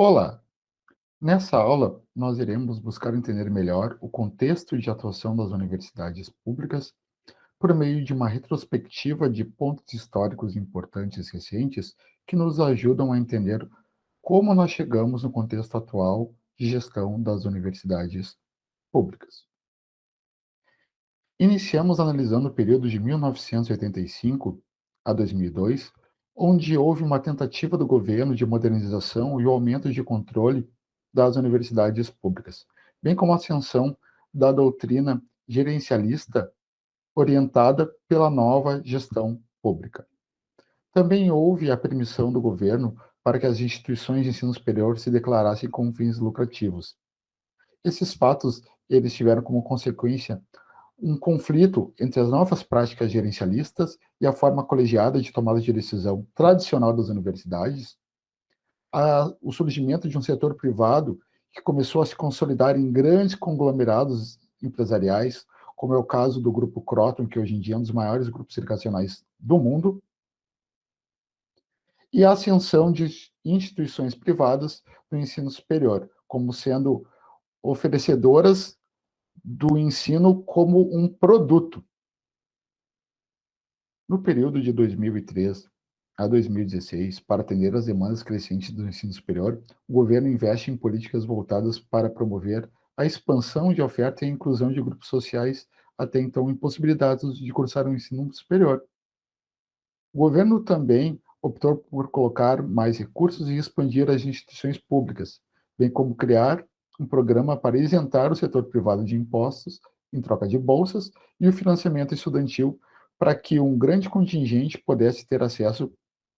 Olá! Nessa aula, nós iremos buscar entender melhor o contexto de atuação das universidades públicas por meio de uma retrospectiva de pontos históricos importantes recentes que nos ajudam a entender como nós chegamos no contexto atual de gestão das universidades públicas. Iniciamos analisando o período de 1985 a 2002, onde houve uma tentativa do governo de modernização e o aumento de controle das universidades públicas, bem como a ascensão da doutrina gerencialista orientada pela nova gestão pública. Também houve a permissão do governo para que as instituições de ensino superior se declarassem com fins lucrativos. Esses fatos, eles tiveram como consequência um conflito entre as novas práticas gerencialistas e a forma colegiada de tomada de decisão tradicional das universidades, o surgimento de um setor privado que começou a se consolidar em grandes conglomerados empresariais, como é o caso do Grupo Croton, que hoje em dia é um dos maiores grupos educacionais do mundo, e a ascensão de instituições privadas do ensino superior, como sendo oferecedoras do ensino como um produto. No período de 2003 a 2016, para atender às demandas crescentes do ensino superior, o governo investe em políticas voltadas para promover a expansão de oferta e a inclusão de grupos sociais até então impossibilitados de cursar o ensino superior. O governo também optou por colocar mais recursos e expandir as instituições públicas, bem como criar um programa para isentar o setor privado de impostos em troca de bolsas e o financiamento estudantil para que um grande contingente pudesse ter acesso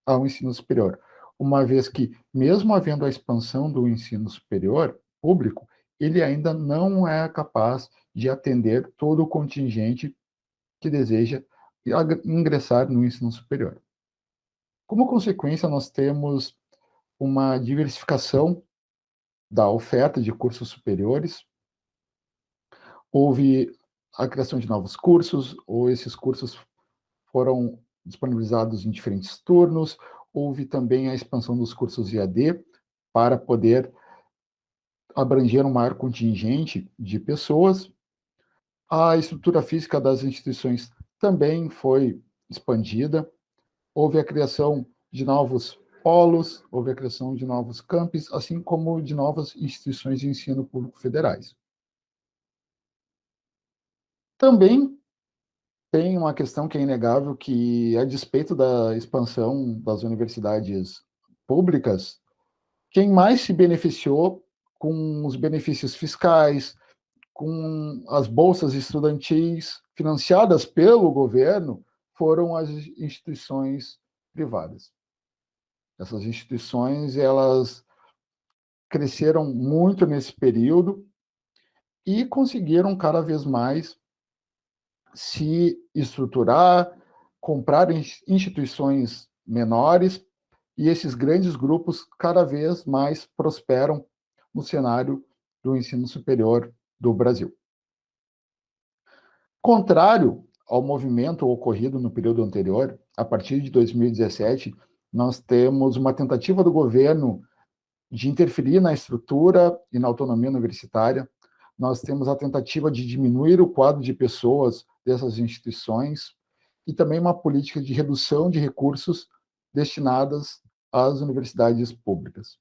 ao ensino superior, uma vez que, mesmo havendo a expansão do ensino superior público, ele ainda não é capaz de atender todo o contingente que deseja ingressar no ensino superior. Como consequência, nós temos uma diversificação da oferta de cursos superiores, houve a criação de novos cursos, ou esses cursos foram disponibilizados em diferentes turnos, houve também a expansão dos cursos EAD para poder abranger um maior contingente de pessoas. A estrutura física das instituições também foi expandida, houve a criação de novos polos, houve a criação de novos campos, assim como de novas instituições de ensino público federais. Também tem uma questão que é inegável, que a despeito da expansão das universidades públicas, quem mais se beneficiou com os benefícios fiscais, com as bolsas estudantis financiadas pelo governo, foram as instituições privadas. Essas instituições, elas cresceram muito nesse período e conseguiram cada vez mais se estruturar, comprar instituições menores, e esses grandes grupos cada vez mais prosperam no cenário do ensino superior do Brasil. Contrário ao movimento ocorrido no período anterior, a partir de 2017, nós temos uma tentativa do governo de interferir na estrutura e na autonomia universitária. Nós temos a tentativa de diminuir o quadro de pessoas dessas instituições e também uma política de redução de recursos destinadas às universidades públicas.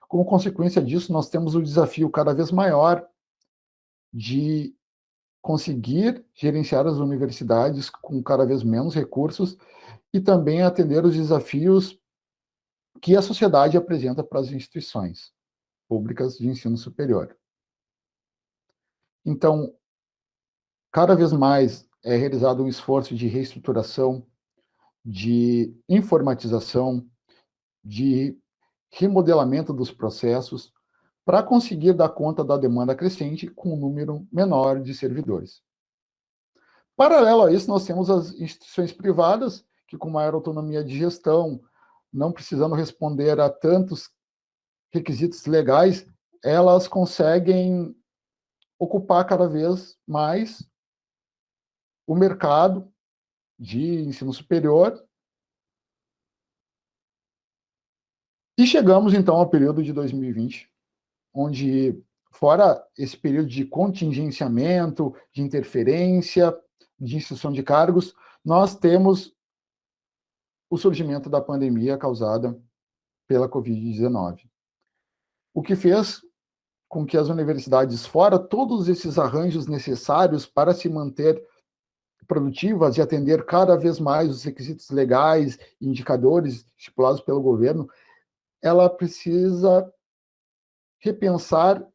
Como consequência disso, nós temos o desafio cada vez maior de conseguir gerenciar as universidades com cada vez menos recursos e também atender os desafios que a sociedade apresenta para as instituições públicas de ensino superior. Então, cada vez mais é realizado um esforço de reestruturação, de informatização, de remodelamento dos processos, para conseguir dar conta da demanda crescente com um número menor de servidores. Paralelo a isso, nós temos as instituições privadas, que com maior autonomia de gestão, não precisando responder a tantos requisitos legais, elas conseguem ocupar cada vez mais o mercado de ensino superior E chegamos, então, ao período de 2020, onde, fora esse período de contingenciamento, de interferência, de instituição de cargos, nós temos o surgimento da pandemia causada pela Covid-19, o que fez com que as universidades, fora todos esses arranjos necessários para se manter produtivas e atender cada vez mais os requisitos legais e indicadores estipulados pelo governo, ela precisa repensar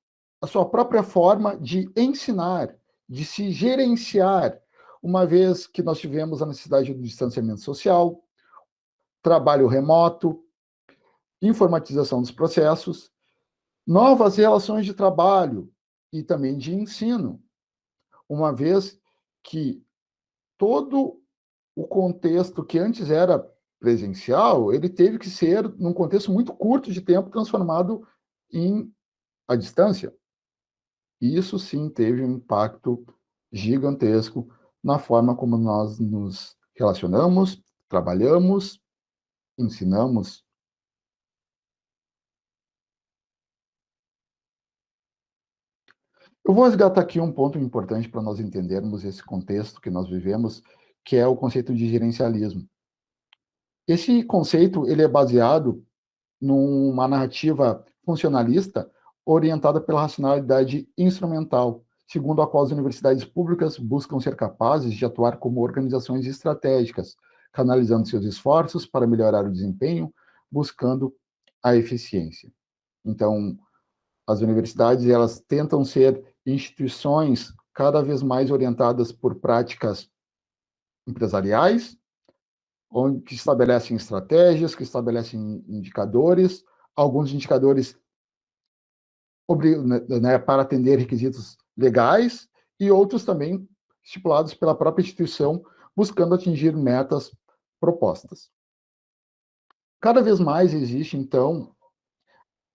a sua própria forma de ensinar, de se gerenciar, uma vez que nós tivemos a necessidade do distanciamento social, trabalho remoto, informatização dos processos, novas relações de trabalho e também de ensino, uma vez que todo o contexto que antes era presencial, ele teve que ser, num contexto muito curto de tempo, transformado em à distância. E isso sim teve um impacto gigantesco na forma como nós nos relacionamos, trabalhamos, ensinamos. Eu vou resgatar aqui um ponto importante para nós entendermos esse contexto que nós vivemos, que é o conceito de gerencialismo. Esse conceito ele é baseado numa narrativa funcionalista orientada pela racionalidade instrumental, segundo a qual as universidades públicas buscam ser capazes de atuar como organizações estratégicas, canalizando seus esforços para melhorar o desempenho, buscando a eficiência. Então, as universidades elas tentam ser instituições cada vez mais orientadas por práticas empresariais, onde que estabelecem estratégias, que estabelecem indicadores, alguns indicadores né, para atender requisitos legais e outros também estipulados pela própria instituição, buscando atingir metas propostas. Cada vez mais existe, então,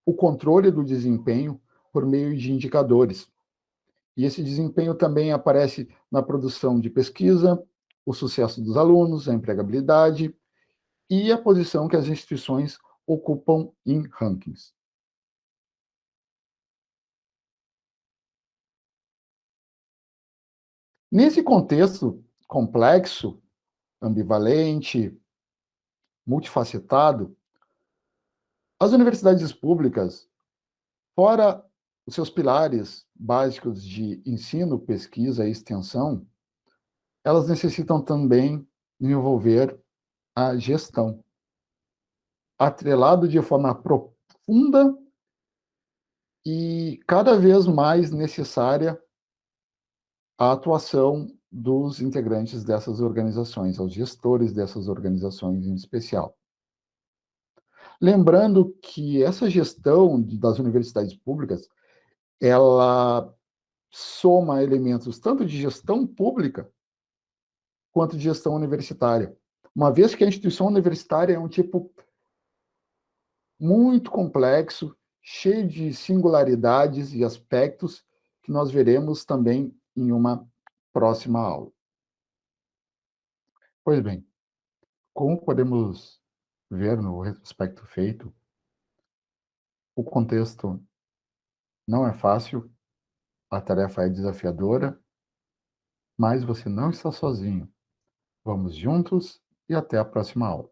o controle do desempenho por meio de indicadores. E esse desempenho também aparece na produção de pesquisa, o sucesso dos alunos, a empregabilidade e a posição que as instituições ocupam em rankings. Nesse contexto complexo, ambivalente, multifacetado, as universidades públicas, fora os seus pilares básicos de ensino, pesquisa e extensão, elas necessitam também desenvolver a gestão, atrelado de forma profunda e cada vez mais necessária a atuação dos integrantes dessas organizações, aos gestores dessas organizações em especial. Lembrando que essa gestão das universidades públicas, ela soma elementos tanto de gestão pública quanto de gestão universitária. Uma vez que a instituição universitária é um tipo muito complexo, cheio de singularidades e aspectos que nós veremos também em uma próxima aula. Pois bem, como podemos ver no retrospecto feito, o contexto não é fácil, a tarefa é desafiadora, mas você não está sozinho. Vamos juntos e até a próxima aula.